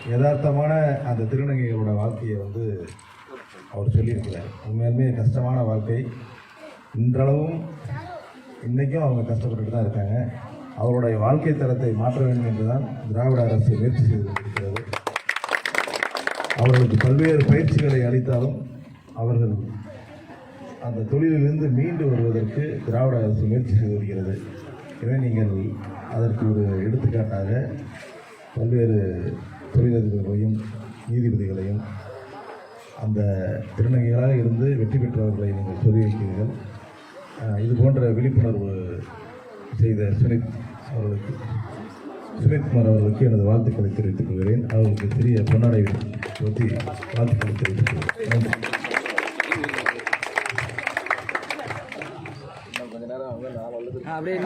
யதார்த்தமான அந்த திருநங்கைகளோட வாழ்க்கையை வந்து அவர் சொல்லியிருக்கிறார். உண்மையுமே கஷ்டமான வாழ்க்கை. இன்றளவும் இன்றைக்கும் அவங்க கஷ்டப்பட்டுட்டு தான் இருக்காங்க. அவருடைய வாழ்க்கை தரத்தை மாற்ற வேண்டும் என்றுதான் திராவிட அரசு முயற்சி செய்து கொண்டிருக்கிறது. அவர்களுக்கு பல்வேறு பயிற்சிகளை அளித்தாலும் அவர்கள் அந்த தொழிலிலிருந்து மீண்டு வருவதற்கு திராவிட அரசு முயற்சி செய்து வருகிறது. எனவே நீங்கள் அதற்கு ஒரு எடுத்துக்காட்டாக பல்வேறு தொழிலதிபர்களையும் நீதிபதிகளையும் அந்த திருநங்கைகளாக இருந்து வெற்றி பெற்றவர்களை நீங்கள் சொல்லி வைக்கிறீர்கள். இது போன்ற விழிப்புணர்வு செய்த சுனித்குமார் அவர்களுக்கு எனது வாழ்த்துக்களை தெரிவித்துக் கொள்கிறேன். அவர்களுக்கு சிறிய பொன்னாடை பற்றி வாழ்த்துக்களை தெரிவித்துக் கொள்கிறேன். நன்றி. அப்படியே